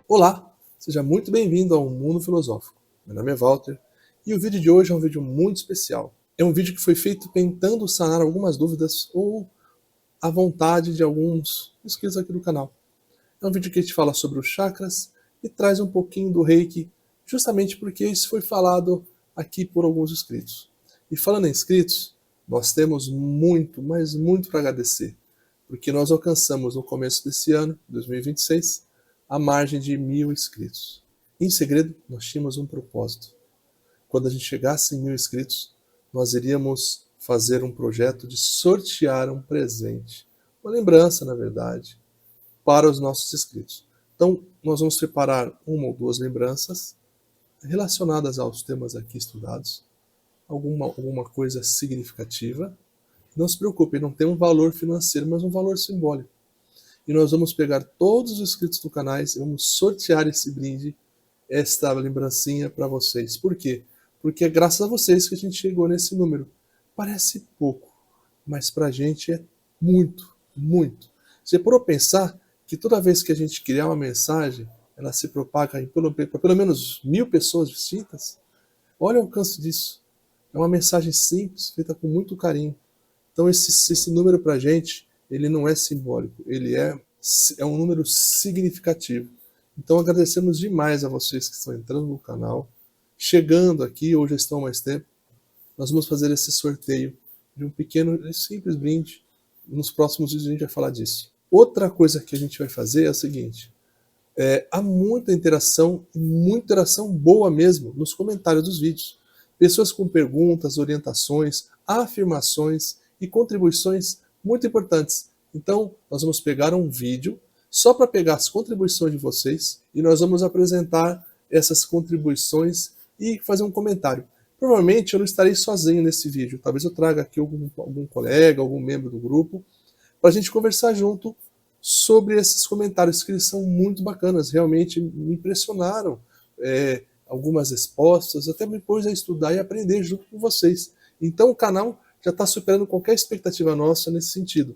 Olá, seja muito bem-vindo ao Mundo Filosófico. Meu nome é Walter e o vídeo de hoje é um vídeo muito especial. É um vídeo que foi feito tentando sanar algumas dúvidas ou a vontade de alguns inscritos aqui do canal. É um vídeo que a gente fala sobre os chakras e traz um pouquinho do Reiki, justamente porque isso foi falado aqui por alguns inscritos. E falando em inscritos, nós temos muito, mas muito para agradecer, porque nós alcançamos no começo desse ano, 2026, a margem de 1.000 inscritos. Em segredo, nós tínhamos um propósito. Quando a gente chegasse em 1.000 inscritos, nós iríamos fazer um projeto de sortear um presente, uma lembrança, na verdade, para os nossos inscritos. Então, nós vamos preparar uma ou duas lembranças relacionadas aos temas aqui estudados, alguma coisa significativa. Não se preocupe, não tem um valor financeiro, mas um valor simbólico. E nós vamos pegar todos os inscritos do canal e vamos sortear esse brinde, esta lembrancinha para vocês. Por quê? Porque é graças a vocês que a gente chegou nesse número. Parece pouco, mas para a gente é muito, muito. Você parou a pensar que toda vez que a gente criar uma mensagem, ela se propaga para pelo menos 1.000 pessoas distintas? Olha o alcance disso. É uma mensagem simples, feita com muito carinho. Então esse número para a gente, ele não é simbólico, ele é um número significativo. Então agradecemos demais a vocês que estão entrando no canal, chegando aqui ou já estão há mais tempo. Nós vamos fazer esse sorteio de um pequeno e simples brinde. Nos próximos vídeos a gente vai falar disso. Outra coisa que a gente vai fazer é a seguinte. Há muita interação boa mesmo nos comentários dos vídeos. Pessoas com perguntas, orientações, afirmações e contribuições muito importantes. Então, nós vamos pegar um vídeo só para pegar as contribuições de vocês e nós vamos apresentar essas contribuições e fazer um comentário. Provavelmente eu não estarei sozinho nesse vídeo. Talvez eu traga aqui algum colega, algum membro do grupo, para a gente conversar junto sobre esses comentários, que eles são muito bacanas. Realmente me impressionaram algumas respostas, até depois a estudar e aprender junto com vocês. Então o canal já está superando qualquer expectativa nossa nesse sentido.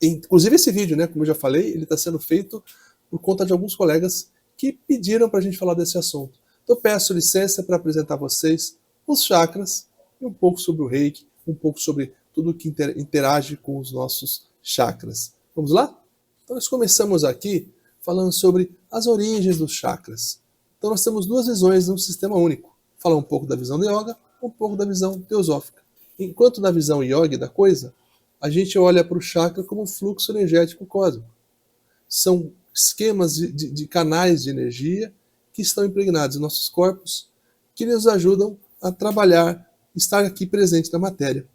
Inclusive esse vídeo, né, como eu já falei, ele está sendo feito por conta de alguns colegas que pediram para a gente falar desse assunto. Então peço licença para apresentar a vocês os chakras e um pouco sobre o Reiki, um pouco sobre tudo que interage com os nossos chakras. Vamos lá? Então nós começamos aqui falando sobre as origens dos chakras. Então nós temos duas visões num sistema único. Falar um pouco da visão de yoga, um pouco da visão teosófica. Enquanto na visão yoga da coisa, a gente olha para o chakra como um fluxo energético cósmico. São esquemas de canais de energia que estão impregnados em nossos corpos, que nos ajudam a trabalhar, estar aqui presente na matéria.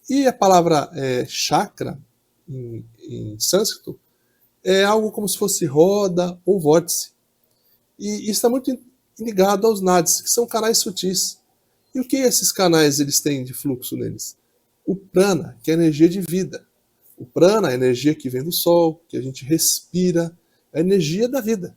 E a palavra chakra, em sânscrito, é algo como se fosse roda ou vórtice. E isso está muito ligado aos nadis, que são canais sutis. E o que esses canais eles têm de fluxo neles? O prana, que é a energia de vida. O prana é a energia que vem do sol, que a gente respira, é a energia da vida.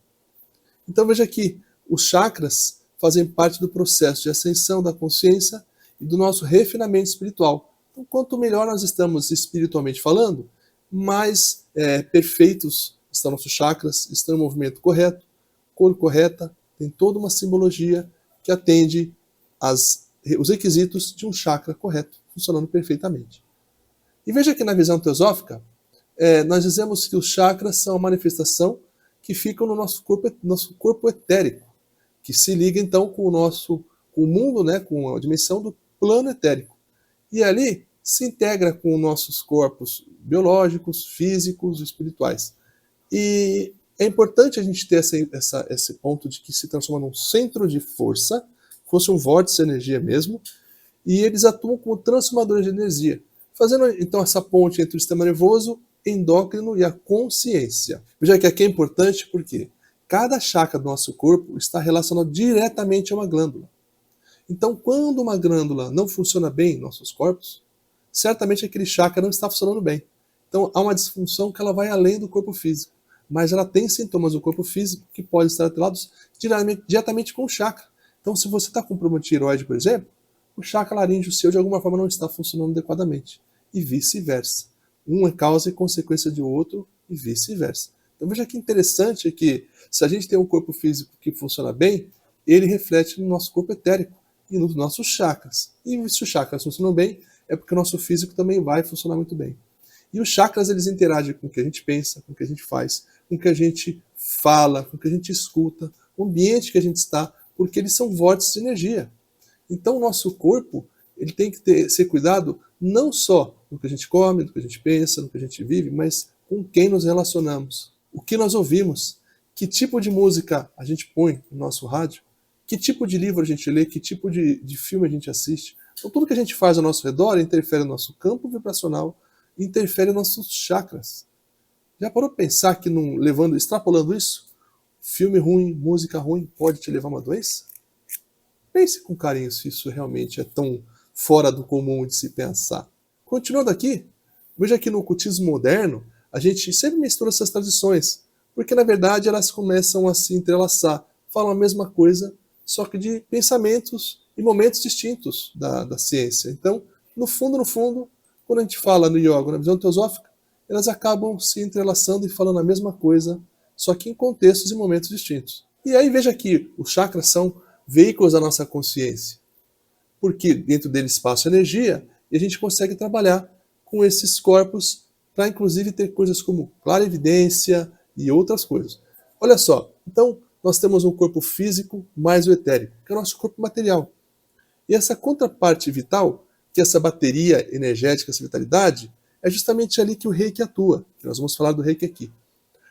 Então veja aqui, os chakras fazem parte do processo de ascensão da consciência e do nosso refinamento espiritual. Então quanto melhor nós estamos espiritualmente falando, mais perfeitos estão nossos chakras, estão em movimento correto, cor correta, tem toda uma simbologia que atende os requisitos de um chakra correto, funcionando perfeitamente. E veja que na visão teosófica, nós dizemos que os chakras são a manifestação que ficam no nosso corpo etérico, que se liga então com o mundo, né, com a dimensão do plano etérico. E ali se integra com os nossos corpos biológicos, físicos e espirituais. E é importante a gente ter esse ponto de que se transforma num centro de força, fosse um vórtice de energia mesmo, e eles atuam como transformadores de energia, fazendo então essa ponte entre o sistema nervoso, endócrino e a consciência. Veja que aqui é importante porque cada chakra do nosso corpo está relacionado diretamente a uma glândula. Então, quando uma glândula não funciona bem em nossos corpos, certamente aquele chakra não está funcionando bem. Então, há uma disfunção que ela vai além do corpo físico, mas ela tem sintomas do corpo físico que podem estar atrelados diretamente com o chakra. Então, se você está com problema de tireoide, por exemplo, o chakra laríngeo seu de alguma forma não está funcionando adequadamente. E vice-versa. Um é causa e consequência de outro e vice-versa. Então veja que interessante que se a gente tem um corpo físico que funciona bem, ele reflete no nosso corpo etérico e nos nossos chakras. E se os chakras funcionam bem, é porque o nosso físico também vai funcionar muito bem. E os chakras, eles interagem com o que a gente pensa, com o que a gente faz, com o que a gente fala, com o que a gente escuta, o ambiente que a gente está, porque eles são vórtices de energia. Então o nosso corpo, ele tem que ser cuidado não só do que a gente come, do que a gente pensa, do que a gente vive, mas com quem nos relacionamos, o que nós ouvimos, que tipo de música a gente põe no nosso rádio, que tipo de livro a gente lê, que tipo de filme a gente assiste. Então tudo que a gente faz ao nosso redor interfere no nosso campo vibracional, interfere nos nossos chakras. Já parou para pensar que extrapolando isso, filme ruim, música ruim pode te levar a uma doença? Pense com carinho se isso realmente é tão fora do comum de se pensar. Continuando aqui, veja que no ocultismo moderno, a gente sempre mistura essas tradições, porque na verdade elas começam a se entrelaçar, falam a mesma coisa, só que de pensamentos e momentos distintos da ciência. Então, no fundo, quando a gente fala no yoga, na visão teosófica, elas acabam se entrelaçando e falando a mesma coisa, só que em contextos e momentos distintos. E aí veja que os chakras são veículos da nossa consciência, porque dentro deles passa energia e a gente consegue trabalhar com esses corpos para inclusive ter coisas como clarividência e outras coisas. Olha só, então nós temos um corpo físico mais o etérico, que é o nosso corpo material. E essa contraparte vital, que é essa bateria energética, essa vitalidade, é justamente ali que o Reiki atua, que nós vamos falar do Reiki aqui.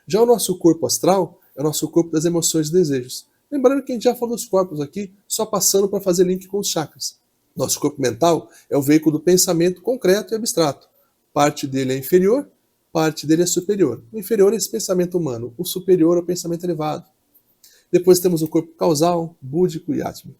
Já o nosso corpo astral é o nosso corpo das emoções e desejos. Lembrando que a gente já falou dos corpos aqui, só passando para fazer link com os chakras. Nosso corpo mental é o veículo do pensamento concreto e abstrato. Parte dele é inferior, parte dele é superior. O inferior é esse pensamento humano, o superior é o pensamento elevado. Depois temos o corpo causal, búdico e átmico.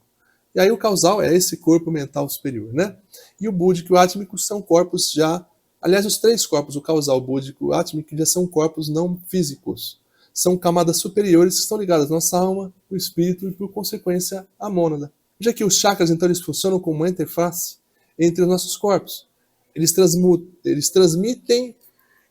E aí o causal é esse corpo mental superior, né? E o búdico e o átmico são corpos já... Aliás, os três corpos, o causal, o búdico e o átmico, já são corpos não físicos. São camadas superiores que estão ligadas à nossa alma, o espírito e, por consequência, à mônada. Já que os chakras, então, eles funcionam como uma interface entre os nossos corpos. Eles transmitem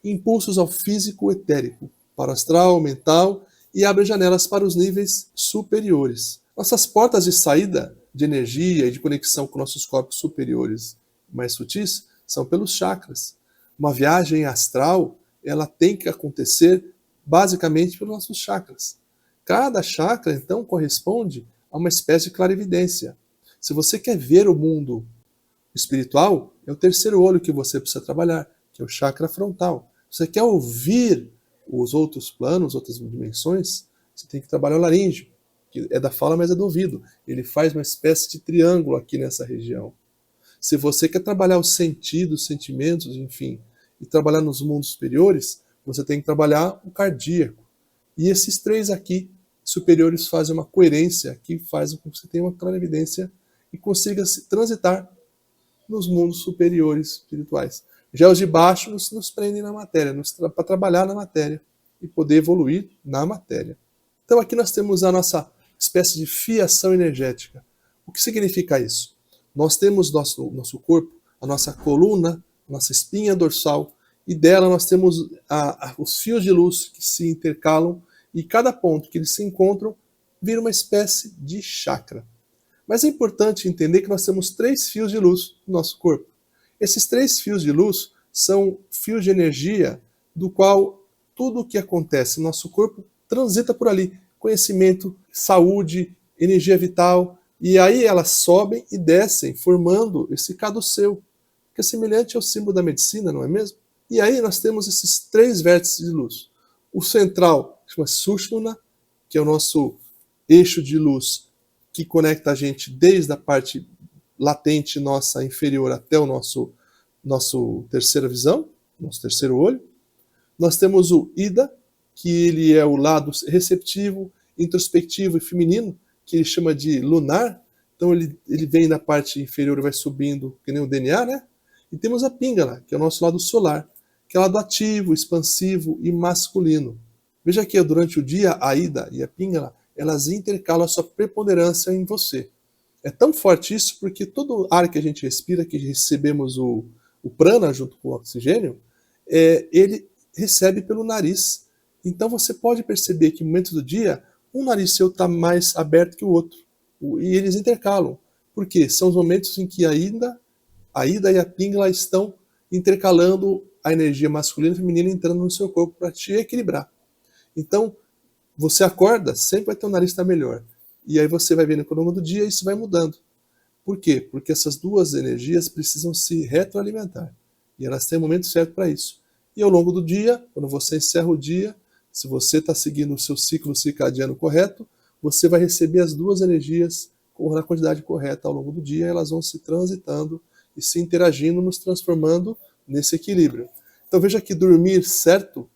impulsos ao físico etérico, para o astral, mental, e abrem janelas para os níveis superiores. Nossas portas de saída de energia e de conexão com nossos corpos superiores mais sutis são pelos chakras. Uma viagem astral, ela tem que acontecer basicamente pelos nossos chakras. Cada chakra, então, corresponde a uma espécie de clarividência. Se você quer ver o mundo espiritual, é o terceiro olho que você precisa trabalhar, que é o chakra frontal. Se você quer ouvir os outros planos, outras dimensões, você tem que trabalhar o laríngeo, que é da fala, mas é do ouvido. Ele faz uma espécie de triângulo aqui nessa região. Se você quer trabalhar os sentidos, sentimentos, enfim, e trabalhar nos mundos superiores, você tem que trabalhar o cardíaco. E esses três aqui, superiores, fazem uma coerência que faz com que você tenha uma clarividência e consiga se transitar nos mundos superiores espirituais. Já os de baixo nos prendem na matéria, para trabalhar na matéria e poder evoluir na matéria. Então aqui nós temos a nossa espécie de fiação energética. O que significa isso? Nós temos nosso corpo, a nossa coluna, a nossa espinha dorsal, e dela nós temos os fios de luz que se intercalam, e cada ponto que eles se encontram vira uma espécie de chakra. Mas é importante entender que nós temos 3 fios de luz no nosso corpo. Esses 3 fios de luz são fios de energia do qual tudo o que acontece no nosso corpo transita por ali. Conhecimento, saúde, energia vital. E aí elas sobem e descem, formando esse caduceu, que é semelhante ao símbolo da medicina, não é mesmo? E aí nós temos esses 3 vértices de luz. O central chama Sushumna, que é o nosso eixo de luz que conecta a gente desde a parte latente nossa inferior até o nosso terceira visão, nosso terceiro olho. Nós temos o Ida, que ele é o lado receptivo, introspectivo e feminino, que ele chama de lunar. Então ele vem da parte inferior e vai subindo, que nem o DNA, né? E temos a Pingala, que é o nosso lado solar, que é o lado ativo, expansivo e masculino. Veja que durante o dia a Ida e a Pingala, elas intercalam a sua preponderância em você. É tão forte isso porque todo ar que a gente respira, que recebemos o prana junto com o oxigênio, ele recebe pelo nariz Então você pode perceber que em momentos do dia, um nariz seu está mais aberto que o outro. E eles intercalam. Por quê? São os momentos em que a Ida e a Pingala estão intercalando a energia masculina e feminina entrando no seu corpo para te equilibrar. Então, você acorda, sempre vai ter um nariz que está melhor. E aí você vai vendo que ao longo do dia isso vai mudando. Por quê? Porque essas duas energias precisam se retroalimentar. E elas têm um momento certo para isso. E ao longo do dia, quando você encerra o dia, se você está seguindo o seu ciclo circadiano correto, você vai receber as duas energias na quantidade correta ao longo do dia, e elas vão se transitando e se interagindo, nos transformando nesse equilíbrio. Então veja que dormir certo,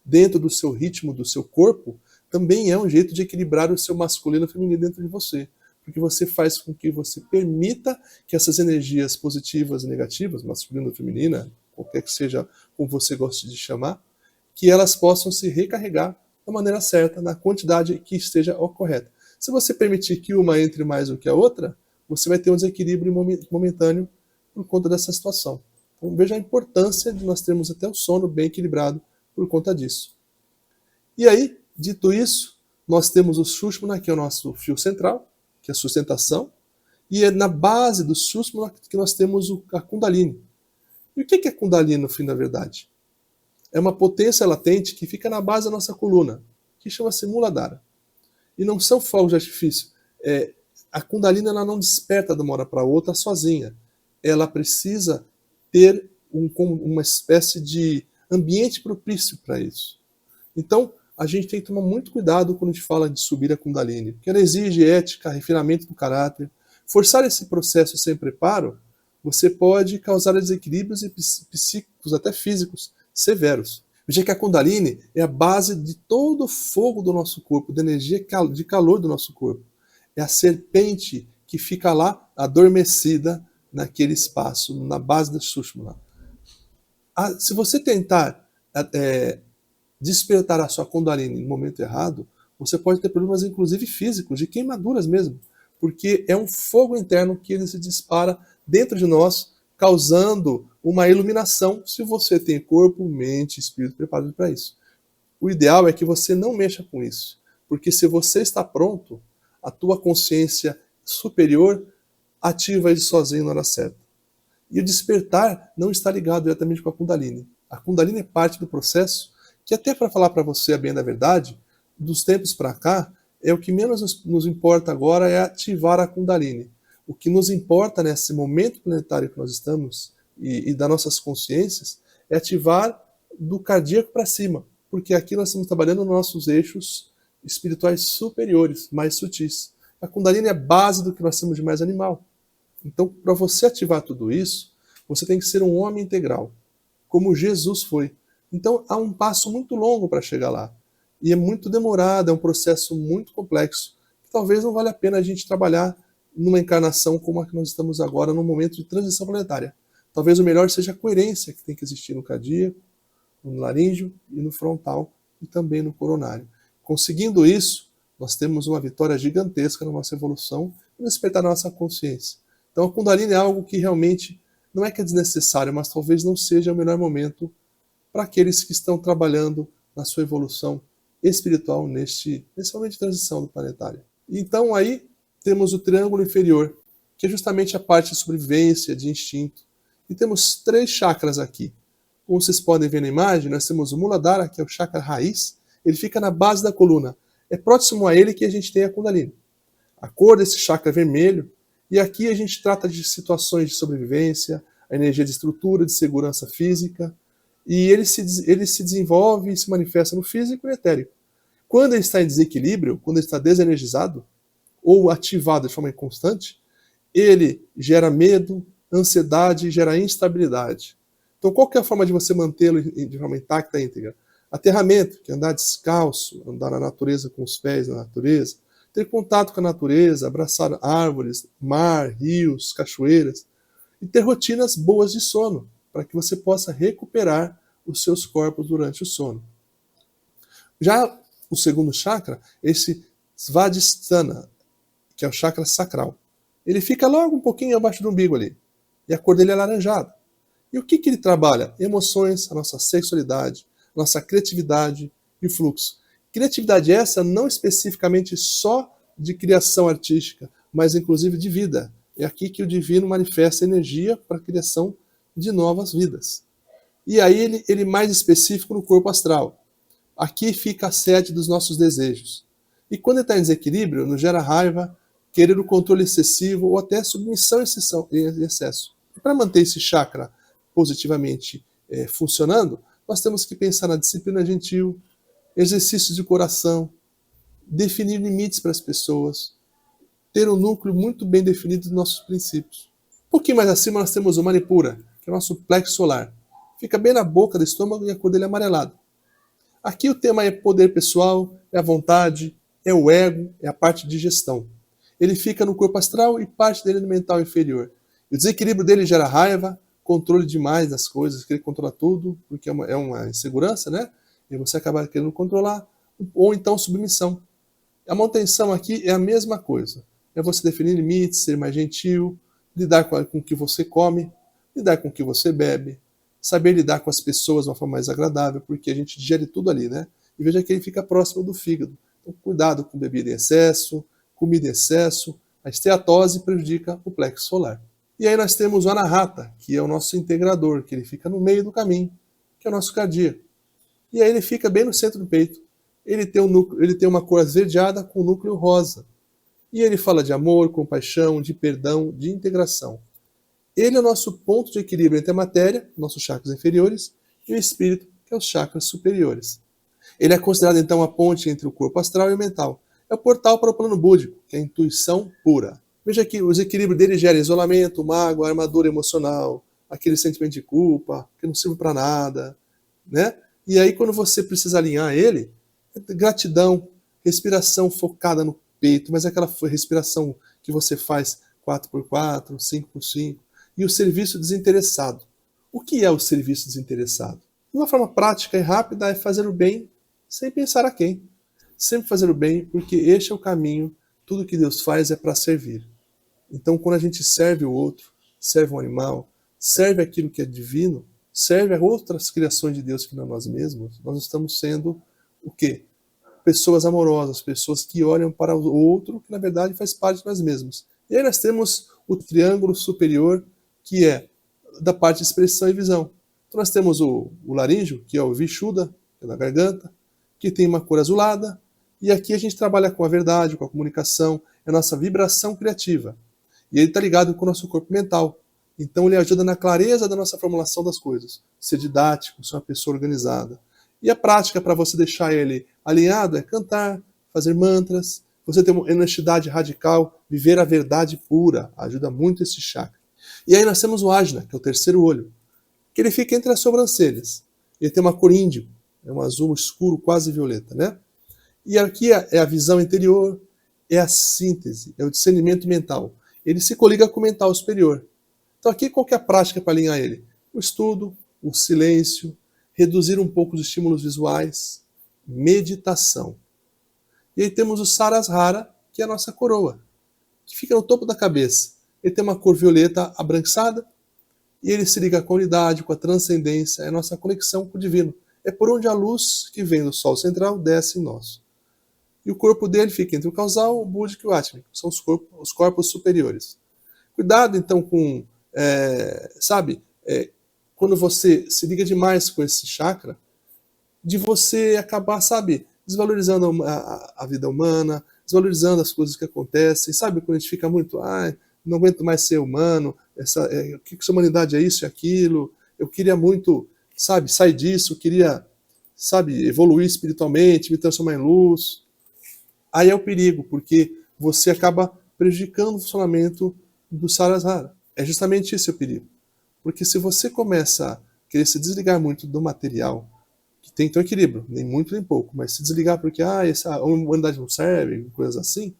dentro do seu ritmo, do seu corpo, também é um jeito de equilibrar o seu masculino e feminino dentro de você. Porque você faz com que você permita que essas energias positivas e negativas, masculina ou feminina, qualquer que seja como você goste de chamar, que elas possam se recarregar da maneira certa, na quantidade que esteja correta. Se você permitir que uma entre mais do que a outra, você vai ter um desequilíbrio momentâneo por conta dessa situação. Então veja a importância de nós termos até o sono bem equilibrado por conta disso. E aí, dito isso, nós temos o Sushumna, que é o nosso fio central, que é a sustentação, e é na base do Sushumna que nós temos a Kundalini. E o que é Kundalini, no fim da verdade? É uma potência latente que fica na base da nossa coluna, que chama-se Muladhara. E não são fogos de artifício. A Kundalini ela não desperta de uma hora para outra sozinha. Ela precisa ter uma espécie de ambiente propício para isso. Então, a gente tem que tomar muito cuidado quando a gente fala de subir a Kundalini, porque ela exige ética, refinamento do caráter. Forçar esse processo sem preparo, você pode causar desequilíbrios psíquicos, até físicos, severos. Veja que a Kundalini é a base de todo o fogo do nosso corpo, da energia de calor do nosso corpo. É a serpente que fica lá adormecida naquele espaço, na base da Sushumna. Se você tentar despertar a sua Kundalini no momento errado, você pode ter problemas inclusive físicos, de queimaduras mesmo, porque é um fogo interno que ele se dispara dentro de nós, causando uma iluminação, se você tem corpo, mente, espírito preparado para isso. O ideal é que você não mexa com isso, porque se você está pronto, a tua consciência superior ativa ele sozinho na hora certa. E o despertar não está ligado diretamente com a Kundalini. A Kundalini é parte do processo que, até para falar para você a bem da verdade, dos tempos para cá, é o que menos nos importa agora é ativar a Kundalini. O que nos importa nesse momento planetário que nós estamos e das nossas consciências é ativar do cardíaco para cima, porque aqui nós estamos trabalhando nos nossos eixos espirituais superiores, mais sutis. A Kundalini é a base do que nós temos de mais animal. Então, para você ativar tudo isso, você tem que ser um homem integral, como Jesus foi. Então, há um passo muito longo para chegar lá. E é muito demorado, é um processo muito complexo, que talvez não valha a pena a gente trabalhar numa encarnação como a que nós estamos agora, num momento de transição planetária. Talvez o melhor seja a coerência que tem que existir no cardíaco, no laríngeo e no frontal, e também no coronário. Conseguindo isso, nós temos uma vitória gigantesca na nossa evolução e no despertar da nossa consciência. Então a Kundalini é algo que realmente não é que é desnecessário, mas talvez não seja o melhor momento para aqueles que estão trabalhando na sua evolução espiritual nesse momento de transição do planetário. Então aí temos o triângulo inferior, que é justamente a parte de sobrevivência, de instinto. E temos 3 chakras aqui. Como vocês podem ver na imagem, nós temos o Muladhara, que é o chakra raiz, ele fica na base da coluna. É próximo a ele que a gente tem a Kundalini. A cor desse chakra é vermelho, e aqui a gente trata de situações de sobrevivência, a energia de estrutura, de segurança física, e ele se desenvolve e se manifesta no físico e no etérico. Quando ele está em desequilíbrio, quando ele está desenergizado, ou ativado de forma inconstante, ele gera medo, ansiedade, gera instabilidade. Então qual que é a forma de você mantê-lo de forma intacta e íntegra? Aterramento, que é andar descalço, andar na natureza com os pés na natureza, ter contato com a natureza, abraçar árvores, mar, rios, cachoeiras, e ter rotinas boas de sono, para que você possa recuperar os seus corpos durante o sono. Já o segundo chakra, esse Svadhisthana, que é o chakra sacral. Ele fica logo um pouquinho abaixo do umbigo ali, e a cor dele é alaranjada. E o que ele trabalha? Emoções, a nossa sexualidade, nossa criatividade, e fluxo. Criatividade essa não especificamente só de criação artística, mas inclusive de vida. É aqui que o divino manifesta energia para a criação de novas vidas. E aí ele mais específico no corpo astral. Aqui fica a sede dos nossos desejos. E quando ele está em desequilíbrio, nos gera raiva, querer o controle excessivo ou até submissão em excesso. E para manter esse chakra positivamente funcionando, nós temos que pensar na disciplina gentil, exercícios de coração, definir limites para as pessoas, ter um núcleo muito bem definido dos nossos princípios. Um pouquinho mais acima nós temos o Manipura, que é o nosso plexo solar. Fica bem na boca do estômago e a cor dele é amarelada. Aqui o tema é poder pessoal, é a vontade, é o ego, é a parte de gestão. Ele fica no corpo astral e parte dele no mental inferior. E o desequilíbrio dele gera raiva, controle demais das coisas, querer controlar tudo, porque é uma insegurança, né? E você acaba querendo controlar, ou então submissão. A manutenção aqui é a mesma coisa. É você definir limites, ser mais gentil, lidar com o que você come, lidar com o que você bebe, saber lidar com as pessoas de uma forma mais agradável, porque a gente digere tudo ali, né? E veja que ele fica próximo do fígado. Então, cuidado com bebida em excesso, comida em excesso. A esteatose prejudica o plexo solar. E aí nós temos o Anahata, que é o nosso integrador, que ele fica no meio do caminho, que é o nosso cardíaco. E aí ele fica bem no centro do peito. Ele tem uma cor esverdeada com núcleo rosa. E ele fala de amor, compaixão, de perdão, de integração. Ele é o nosso ponto de equilíbrio entre a matéria, nossos chakras inferiores, e o espírito, que é os chakras superiores. Ele é considerado então a ponte entre o corpo astral e o mental. É o portal para o plano búdico, que é a intuição pura. Veja que o desequilíbrio dele gera isolamento, mágoa, armadura emocional, aquele sentimento de culpa, que não serve para nada, né? E aí quando você precisa alinhar ele, é gratidão, respiração focada no peito, mas é aquela respiração que você faz 4x4, 5x5, e o serviço desinteressado. O que é o serviço desinteressado? De uma forma prática e rápida é fazer o bem sem pensar a quem. Sempre fazer o bem, porque este é o caminho, tudo que Deus faz é para servir. Então, quando a gente serve o outro, serve um animal, serve aquilo que é divino, serve a outras criações de Deus que não nós mesmos, nós estamos sendo o quê? Pessoas amorosas, pessoas que olham para o outro, que na verdade faz parte de nós mesmos. E aí nós temos o triângulo superior, que é da parte de expressão e visão. Então nós temos o laríngeo, que é o Vishuddha, que é da garganta, que tem uma cor azulada, e aqui a gente trabalha com a verdade, com a comunicação, é a nossa vibração criativa. E ele está ligado com o nosso corpo mental. Então ele ajuda na clareza da nossa formulação das coisas. Ser didático, ser uma pessoa organizada. E a prática para você deixar ele alinhado é cantar, fazer mantras, você ter uma honestidade radical, viver a verdade pura. Ajuda muito esse chakra. E aí nós temos o Ajna, que é o terceiro olho, que ele fica entre as sobrancelhas. Ele tem uma cor índigo, é um azul escuro, quase violeta, né? E aqui é a visão interior, é a síntese, é o discernimento mental. Ele se coliga com o mental superior. Então aqui qual que é a prática para alinhar ele? O estudo, o silêncio, reduzir um pouco os estímulos visuais, meditação. E aí temos o Sarasrara, que é a nossa coroa, que fica no topo da cabeça. Ele tem uma cor violeta abrançada e ele se liga com a unidade, com a transcendência, é a nossa conexão com o divino. É por onde a luz que vem do Sol central desce em nós. E o corpo dele fica entre o causal, o búdico e o átmico, são os corpos superiores. Cuidado então com, quando você se liga demais com esse chakra, de você acabar, desvalorizando a vida humana, desvalorizando as coisas que acontecem, quando a gente fica muito, não aguento mais ser humano, o que essa humanidade é isso e aquilo, eu queria muito, sair disso, eu queria, evoluir espiritualmente, me transformar em luz. Aí é o perigo, porque você acaba prejudicando o funcionamento do Sarasrara. É justamente esse o perigo. Porque se você começa a querer se desligar muito do material, que tem que ter um equilíbrio, nem muito nem pouco, mas se desligar porque essa humanidade não serve, coisas assim,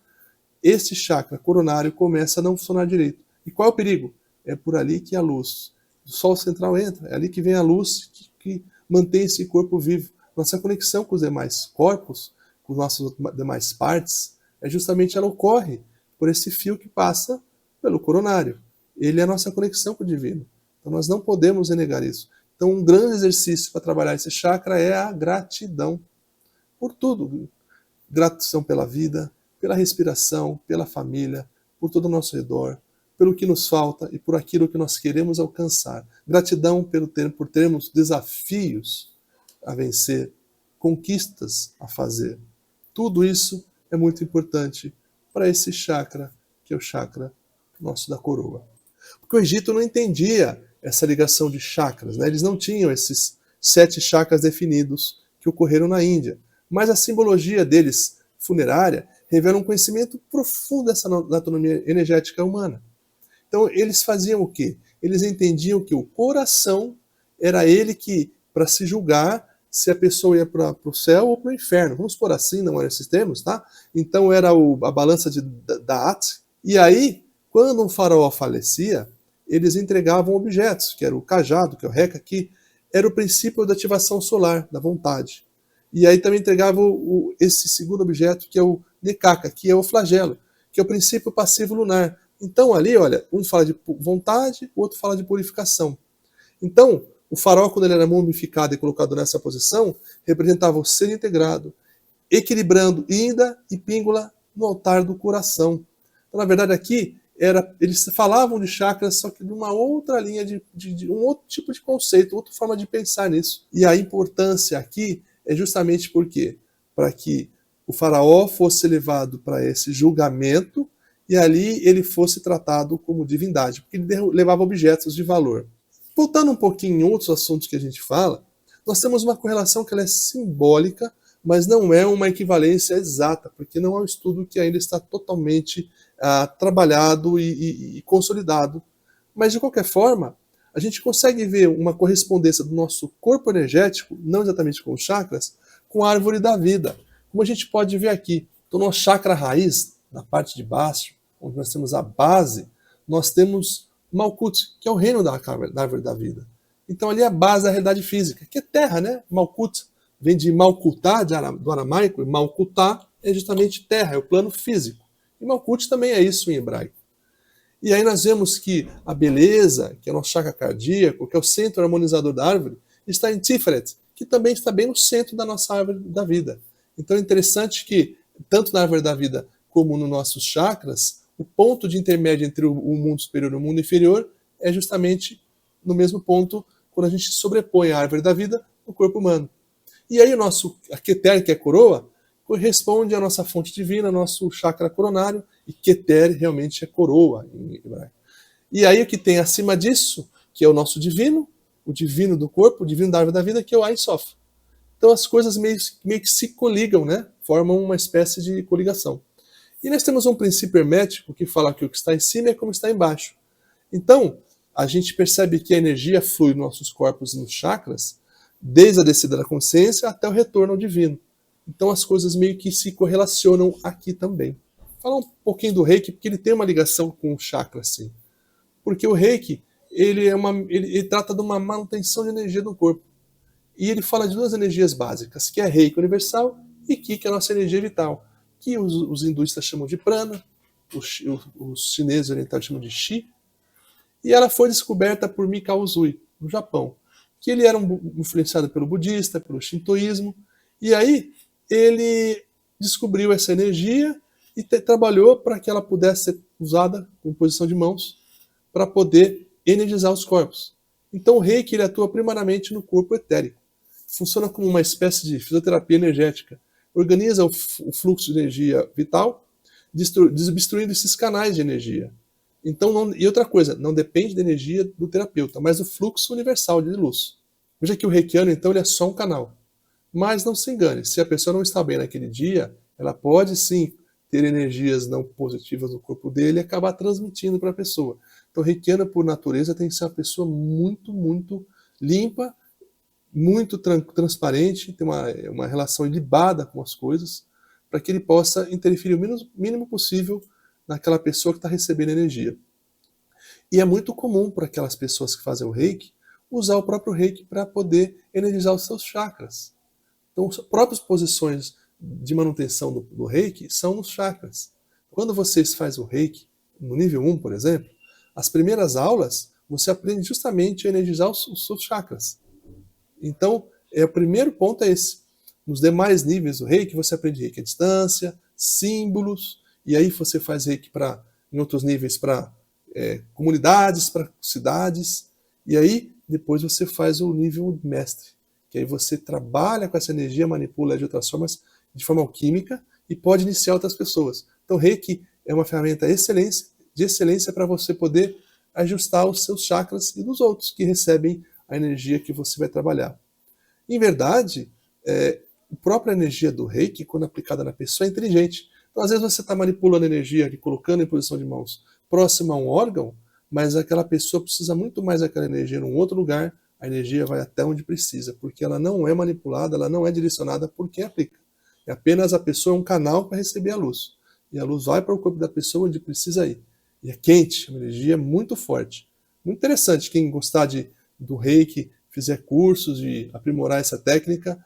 esse chakra coronário começa a não funcionar direito. E qual é o perigo? É por ali que a luz do Sol central entra, é ali que vem a luz que mantém esse corpo vivo. Nossa conexão com os demais corpos, com as nossas demais partes, justamente ela ocorre por esse fio que passa pelo coronário. Ele é a nossa conexão com o divino. Então nós não podemos renegar isso. Então um grande exercício para trabalhar esse chakra é a gratidão. por tudo. Gratidão pela vida, pela respiração, pela família, por todo o nosso redor, pelo que nos falta e por aquilo que nós queremos alcançar. Gratidão por termos desafios a vencer, conquistas a fazer. Tudo isso é muito importante para esse chakra, que é o chakra nosso da coroa. Porque o Egito não entendia essa ligação de chakras, né? Eles não tinham esses 7 chakras definidos que ocorreram na Índia. Mas a simbologia deles, funerária, revela um conhecimento profundo dessa anatomia energética humana. Então, eles faziam o quê? Eles entendiam que o coração era ele que, para se julgar, se a pessoa ia para o céu ou para o inferno. Vamos por assim, não eram esses termos, tá? Então, era a balança de Da'at. E aí, quando um faraó falecia, eles entregavam objetos, que era o cajado, que é o Reka, que era o princípio da ativação solar, da vontade. E aí também entregavam esse segundo objeto, que é o Nekaka, que é o flagelo, que é o princípio passivo lunar. Então ali, olha, um fala de vontade, o outro fala de purificação. Então, o faraó, quando ele era mumificado e colocado nessa posição, representava o ser integrado, equilibrando Inda e Pingula no altar do coração. Então, na verdade, aqui, eles falavam de chakras, só que de uma outra linha, de um outro tipo de conceito, outra forma de pensar nisso. E a importância aqui é justamente porque para que o faraó fosse levado para esse julgamento e ali ele fosse tratado como divindade, porque ele levava objetos de valor. Voltando um pouquinho em outros assuntos que a gente fala, nós temos uma correlação que ela é simbólica, mas não é uma equivalência exata, porque não é um estudo que ainda está totalmente trabalhado e consolidado. Mas, de qualquer forma, a gente consegue ver uma correspondência do nosso corpo energético, não exatamente com os chakras, com a árvore da vida. Como a gente pode ver aqui, no nosso chakra raiz, na parte de baixo, onde nós temos a base, nós temos Malkut, que é o reino da árvore da vida. Então ali é a base da realidade física, que é terra, né? Malkut vem de Malkutá, do aramaico, e Malkutá é justamente terra, é o plano físico. E Malkut também é isso em hebraico. E aí nós vemos que a beleza, que é o nosso chakra cardíaco, que é o centro harmonizador da árvore, está em Tiferet, que também está bem no centro da nossa árvore da vida. Então é interessante que, tanto na árvore da vida como nos nossos chakras, o ponto de intermédio entre o mundo superior e o mundo inferior é justamente no mesmo ponto quando a gente sobrepõe a árvore da vida no corpo humano. E aí a Keter, que é a coroa, corresponde à nossa fonte divina, nosso chakra coronário, e Keter realmente é coroa em hebraico. E aí o que tem acima disso, que é o nosso divino, o divino do corpo, o divino da árvore da vida, que é o Ein Sof. Então as coisas meio que se coligam, né? Formam uma espécie de coligação. E nós temos um princípio hermético que fala que o que está em cima é como está embaixo. Então, a gente percebe que a energia flui nos nossos corpos e nos chakras, desde a descida da consciência até o retorno ao divino. Então as coisas meio que se correlacionam aqui também. Vou falar um pouquinho do Reiki, porque ele tem uma ligação com o chakra, sim. Porque o Reiki, ele trata de uma manutenção de energia do corpo. E ele fala de 2 energias básicas, que é Reiki universal e Ki, que é a nossa energia vital, que os hinduístas chamam de prana, os chineses orientais chamam de Chi, e ela foi descoberta por Mikao Usui, no Japão, que ele era influenciado pelo budista, pelo shintoísmo, e aí ele descobriu essa energia e trabalhou para que ela pudesse ser usada com posição de mãos para poder energizar os corpos. Então o Reiki ele atua primariamente no corpo etérico. Funciona como uma espécie de fisioterapia energética. Organiza o fluxo de energia vital, desobstruindo esses canais de energia. Então, e outra coisa, não depende da energia do terapeuta, mas do fluxo universal de luz. Veja que o reikiano, então, ele é só um canal. Mas não se engane, se a pessoa não está bem naquele dia, ela pode sim ter energias não positivas no corpo dele e acabar transmitindo para a pessoa. Então, o reikiano, por natureza, tem que ser uma pessoa muito, muito limpa, muito transparente, tem uma relação ilibada com as coisas, para que ele possa interferir o mínimo possível naquela pessoa que está recebendo energia. E é muito comum para aquelas pessoas que fazem o Reiki usar o próprio Reiki para poder energizar os seus chakras. Então, as próprias posições de manutenção do Reiki são nos chakras. Quando vocês fazem o Reiki, no nível 1, por exemplo, as primeiras aulas, você aprende justamente a energizar os seus chakras. Então, o primeiro ponto é esse. Nos demais níveis do reiki, você aprende reiki à distância, símbolos, e aí você faz reiki em outros níveis para comunidades, para cidades, e aí depois você faz o nível mestre, que aí você trabalha com essa energia, manipula de outras formas, de forma alquímica, e pode iniciar outras pessoas. Então reiki é uma ferramenta de excelência para você poder ajustar os seus chakras e dos outros que recebem a energia que você vai trabalhar. Em verdade, a própria energia do reiki, quando aplicada na pessoa, é inteligente. Então, às vezes você está manipulando a energia, colocando em posição de mãos próxima a um órgão, mas aquela pessoa precisa muito mais daquela energia num outro lugar, a energia vai até onde precisa, porque ela não é manipulada, ela não é direcionada por quem aplica. É apenas a pessoa um canal para receber a luz. E a luz vai para o corpo da pessoa onde precisa ir. E é quente, uma energia muito forte. Muito interessante, quem gostar do reiki, fizer cursos de aprimorar essa técnica,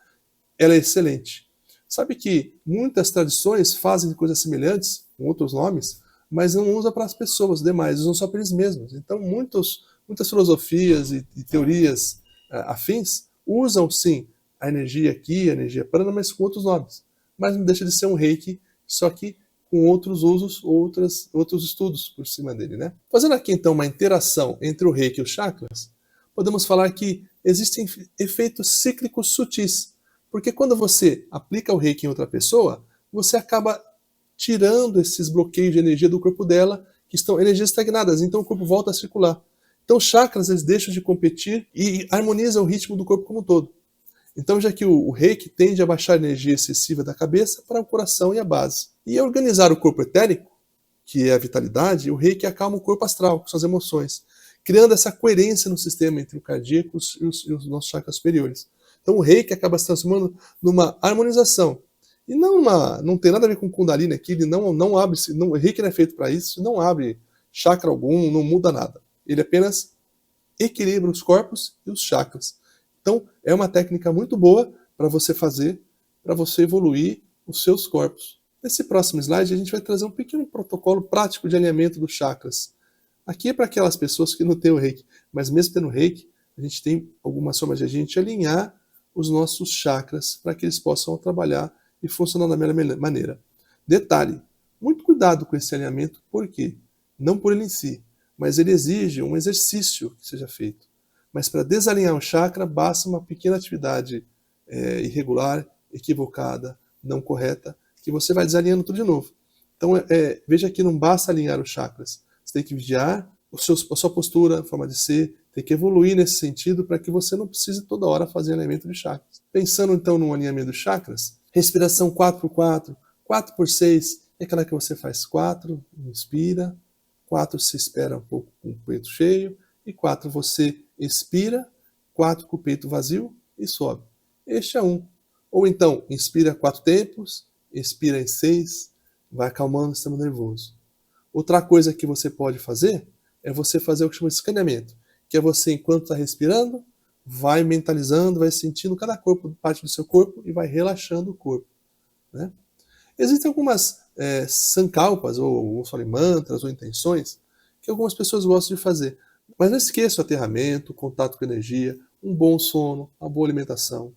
ela é excelente. Sabe que muitas tradições fazem coisas semelhantes, com outros nomes, mas não usam para as pessoas demais, usam só para eles mesmos. Então, muitas filosofias e teorias afins usam, sim, a energia aqui, a energia prana, mas com outros nomes. Mas não deixa de ser um reiki, só que com outros usos, outros estudos por cima dele, né? Fazendo aqui, então, uma interação entre o reiki e os chakras, podemos falar que existem efeitos cíclicos sutis, porque quando você aplica o reiki em outra pessoa, você acaba tirando esses bloqueios de energia do corpo dela, que estão energias estagnadas, então o corpo volta a circular. Então os chakras eles deixam de competir e harmonizam o ritmo do corpo como um todo. Então já que o reiki tende a baixar a energia excessiva da cabeça para o coração e a base. E ao organizar o corpo etérico, que é a vitalidade, o reiki acalma o corpo astral, com suas emoções, criando essa coerência no sistema entre o cardíaco e os nossos chakras superiores. Então o reiki acaba se transformando numa harmonização. E não tem nada a ver com Kundalini aqui, ele não abre, o reiki não é feito para isso, não abre chakra algum, não muda nada. Ele apenas equilibra os corpos e os chakras. Então é uma técnica muito boa para você fazer, para você evoluir os seus corpos. Nesse próximo slide a gente vai trazer um pequeno protocolo prático de alinhamento dos chakras. Aqui é para aquelas pessoas que não têm o reiki, mas mesmo tendo o reiki, a gente tem algumas formas de a gente alinhar os nossos chakras para que eles possam trabalhar e funcionar da melhor maneira. Detalhe, muito cuidado com esse alinhamento, por quê? Não por ele em si, mas ele exige um exercício que seja feito. Mas para desalinhar o chakra, basta uma pequena atividade irregular, equivocada, não correta, que você vai desalinhando tudo de novo. Então veja que não basta alinhar os chakras, você tem que vigiar a sua postura, a forma de ser, tem que evoluir nesse sentido para que você não precise toda hora fazer alinhamento de chakras. Pensando então no alinhamento de chakras, respiração 4x4, 4x6, é aquela que você faz 4, inspira, 4 se espera um pouco com o peito cheio, e 4 você expira, 4 com o peito vazio e sobe. Este é um. Ou então, inspira 4 tempos, expira em 6, vai acalmando o sistema nervoso. Outra coisa que você pode fazer é você fazer o que chama de escaneamento, que é você, enquanto está respirando, vai mentalizando, vai sentindo cada parte do seu corpo e vai relaxando o corpo. Né? Existem algumas sankalpas, ou mantras, ou intenções, que algumas pessoas gostam de fazer. Mas não esqueça o aterramento, o contato com a energia, um bom sono, uma boa alimentação.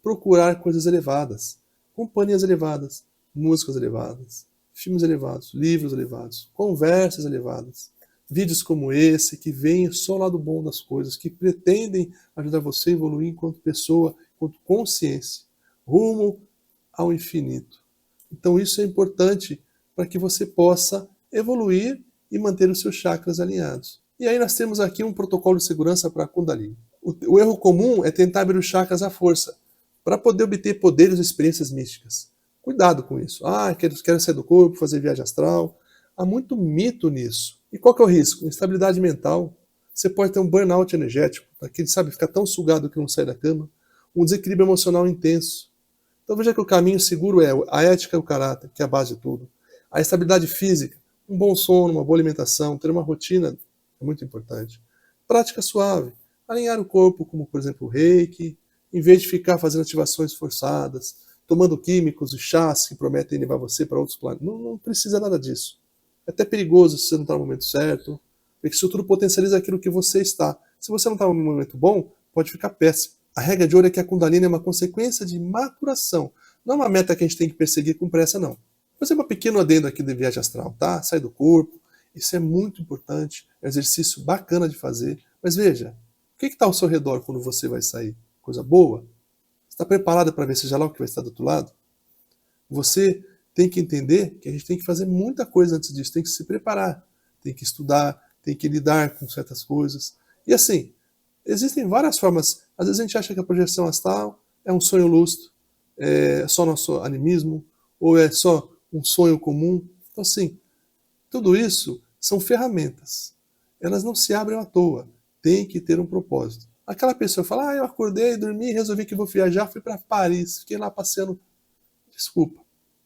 Procurar coisas elevadas, companhias elevadas, músicas elevadas, filmes elevados, livros elevados, conversas elevadas. Vídeos como esse, que veem só o lado bom das coisas, que pretendem ajudar você a evoluir enquanto pessoa, enquanto consciência, rumo ao infinito. Então isso é importante para que você possa evoluir e manter os seus chakras alinhados. E aí nós temos aqui um protocolo de segurança para a Kundalini. O erro comum é tentar abrir os chakras à força, para poder obter poderes ou experiências místicas. Cuidado com isso. Quero sair do corpo, fazer viagem astral. Há muito mito nisso. E qual que é o risco? Instabilidade mental. Você pode ter um burnout energético, aquele, ficar tão sugado que não sai da cama. Um desequilíbrio emocional intenso. Então veja que o caminho seguro é a ética e o caráter, que é a base de tudo. A estabilidade física, um bom sono, uma boa alimentação, ter uma rotina é muito importante. Prática suave. Alinhar o corpo, como por exemplo o reiki, em vez de ficar fazendo ativações forçadas, tomando químicos e chás que prometem levar você para outros planetas. Não precisa nada disso. É até perigoso se você não está no momento certo, porque isso tudo potencializa aquilo que você está. Se você não está no momento bom, pode ficar péssimo. A regra de ouro é que a Kundalini é uma consequência de maturação. Não é uma meta que a gente tem que perseguir com pressa, não. Vou fazer um pequeno adendo aqui de viagem astral, tá? Sai do corpo. Isso é muito importante. É um exercício bacana de fazer. Mas veja, o que está ao seu redor quando você vai sair? Coisa boa? Você está preparado para ver seja lá o que vai estar do outro lado? Você tem que entender que a gente tem que fazer muita coisa antes disso. Tem que se preparar. Tem que estudar. Tem que lidar com certas coisas. E assim, existem várias formas. Às vezes a gente acha que a projeção astral é um sonho lúcido, é só nosso animismo, ou é só um sonho comum. Então, assim, tudo isso são ferramentas. Elas não se abrem à toa. Tem que ter um propósito. Aquela pessoa fala, eu acordei, dormi, resolvi que vou viajar, fui para Paris, fiquei lá passeando. Desculpa,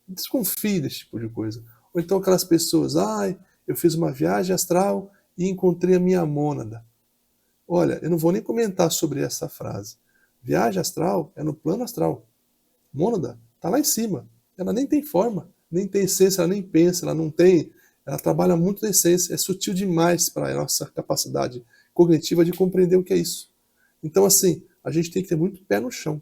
desconfie desse tipo de coisa. Ou então aquelas pessoas, eu fiz uma viagem astral e encontrei a minha mônada. Olha, eu não vou nem comentar sobre essa frase. Viagem astral é no plano astral. Mônada está lá em cima. Ela nem tem forma, nem tem essência, ela nem pensa, ela não tem. Ela trabalha muito na essência, é sutil demais para a nossa capacidade cognitiva de compreender o que é isso. Então, assim, a gente tem que ter muito pé no chão.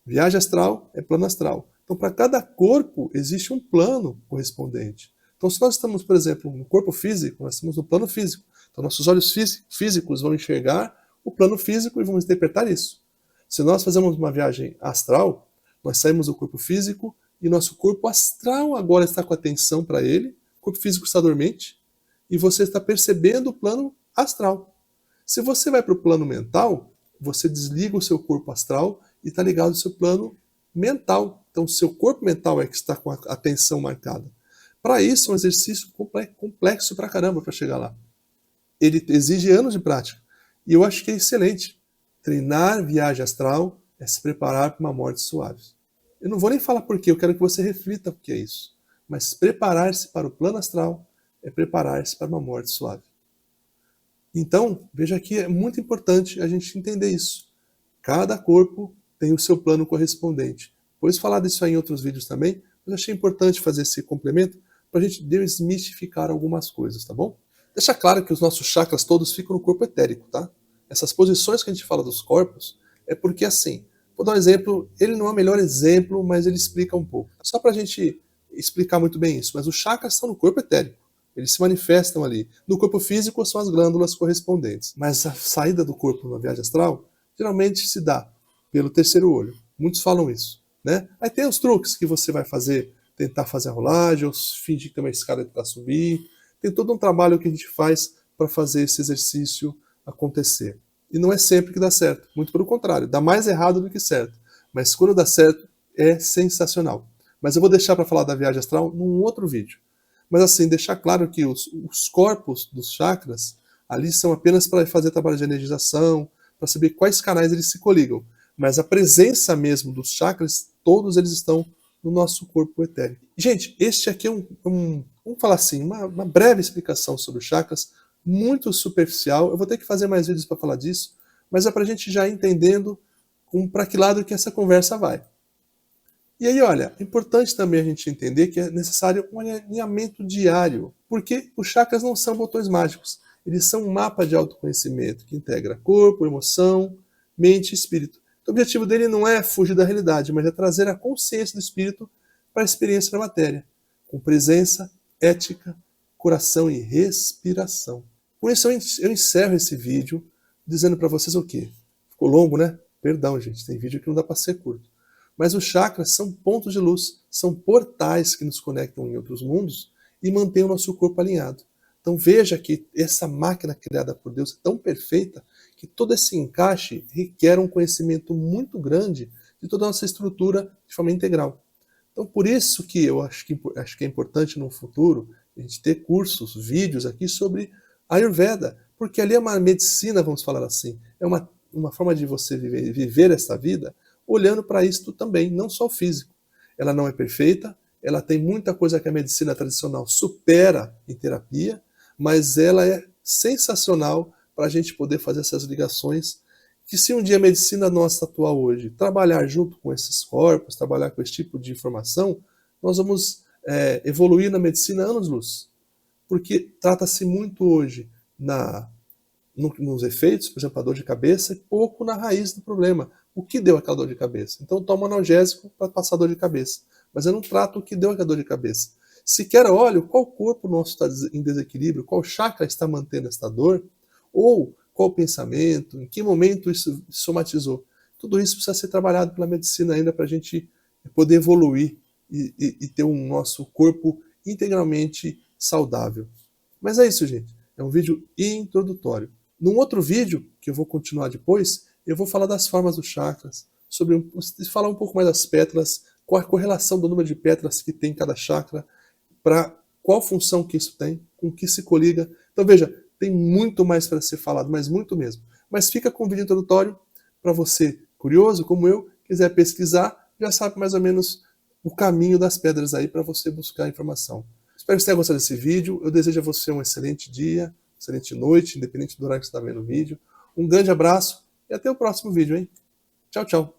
Viagem astral é plano astral. Então, para cada corpo, existe um plano correspondente. Então, se nós estamos, por exemplo, no corpo físico, nós estamos no plano físico. Então, nossos olhos físicos vão enxergar o plano físico e vamos interpretar isso. Se nós fazemos uma viagem astral, nós saímos do corpo físico e nosso corpo astral agora está com atenção para ele, o corpo físico está dormente, e você está percebendo o plano astral. Se você vai para o plano mental, você desliga o seu corpo astral e está ligado ao seu plano mental. Então, o seu corpo mental é que está com a atenção marcada. Para isso, é um exercício complexo pra caramba para chegar lá. Ele exige anos de prática. E eu acho que é excelente. Treinar viagem astral é se preparar para uma morte suave. Eu não vou nem falar por quê, eu quero que você reflita o que é isso. Mas preparar-se para o plano astral é preparar-se para uma morte suave. Então, veja que é muito importante a gente entender isso. Cada corpo tem o seu plano correspondente. Depois falar disso aí em outros vídeos também, mas achei importante fazer esse complemento para a gente desmistificar algumas coisas, tá bom? Deixa claro que os nossos chakras todos ficam no corpo etérico, tá? Essas posições que a gente fala dos corpos é porque assim, vou dar um exemplo, ele não é o melhor exemplo, mas ele explica um pouco. Só para a gente explicar muito bem isso, mas os chakras estão no corpo etérico. Eles se manifestam ali. No corpo físico são as glândulas correspondentes. Mas a saída do corpo numa viagem astral geralmente se dá pelo terceiro olho. Muitos falam isso, né? Aí tem os truques que você vai fazer, tentar fazer a rolagem, ou fingir que tem uma escada para subir. Tem todo um trabalho que a gente faz para fazer esse exercício acontecer. E não é sempre que dá certo. Muito pelo contrário, dá mais errado do que certo. Mas quando dá certo, é sensacional. Mas eu vou deixar para falar da viagem astral num outro vídeo. Mas assim, deixar claro que os corpos dos chakras ali são apenas para fazer trabalho de energização, para saber quais canais eles se coligam. Mas a presença mesmo dos chakras, todos eles estão no nosso corpo etérico. Gente, este aqui é vamos falar assim, uma breve explicação sobre os chakras, muito superficial. Eu vou ter que fazer mais vídeos para falar disso, mas é para a gente já ir entendendo para que lado que essa conversa vai. E aí, olha, é importante também a gente entender que é necessário um alinhamento diário, porque os chakras não são botões mágicos, eles são um mapa de autoconhecimento que integra corpo, emoção, mente e espírito. O objetivo dele não é fugir da realidade, mas é trazer a consciência do espírito para a experiência da matéria, com presença, ética, coração e respiração. Por isso eu encerro esse vídeo dizendo para vocês o quê? Ficou longo, né? Perdão, gente, tem vídeo que não dá para ser curto. Mas os chakras são pontos de luz, são portais que nos conectam em outros mundos e mantêm o nosso corpo alinhado. Então veja que essa máquina criada por Deus é tão perfeita que todo esse encaixe requer um conhecimento muito grande de toda a nossa estrutura de forma integral. Então por isso que eu acho que é importante no futuro a gente ter cursos, vídeos aqui sobre Ayurveda, porque ali é uma medicina, vamos falar assim, é uma forma de você viver esta vida olhando para isto também, não só o físico. Ela não é perfeita, ela tem muita coisa que a medicina tradicional supera em terapia, mas ela é sensacional para a gente poder fazer essas ligações, que se um dia a medicina nossa atual hoje trabalhar junto com esses corpos, trabalhar com esse tipo de informação, nós vamos evoluir na medicina anos-luz. Porque trata-se muito hoje nos efeitos, por exemplo, a dor de cabeça, e pouco na raiz do problema. o que deu aquela dor de cabeça. Então eu tomo analgésico para passar dor de cabeça, mas eu não trato o que deu aquela dor de cabeça. Sequer olho qual corpo nosso está em desequilíbrio, qual chakra está mantendo esta dor, ou qual pensamento, em que momento isso somatizou. Tudo isso precisa ser trabalhado pela medicina ainda para a gente poder evoluir e ter um nosso corpo integralmente saudável. Mas é isso, gente. É um vídeo introdutório. Num outro vídeo, que eu vou continuar depois, eu vou falar das formas dos chakras, falar um pouco mais das pétalas, qual a correlação do número de pétalas que tem cada chakra, para qual função que isso tem, com que se coliga. Então veja, tem muito mais para ser falado, mas muito mesmo. Mas fica com o vídeo introdutório para você, curioso como eu, quiser pesquisar, já sabe mais ou menos o caminho das pedras aí para você buscar informação. Espero que você tenha gostado desse vídeo. Eu desejo a você um excelente dia, excelente noite, independente do horário que você está vendo o vídeo. Um grande abraço e até o próximo vídeo, hein? Tchau, tchau.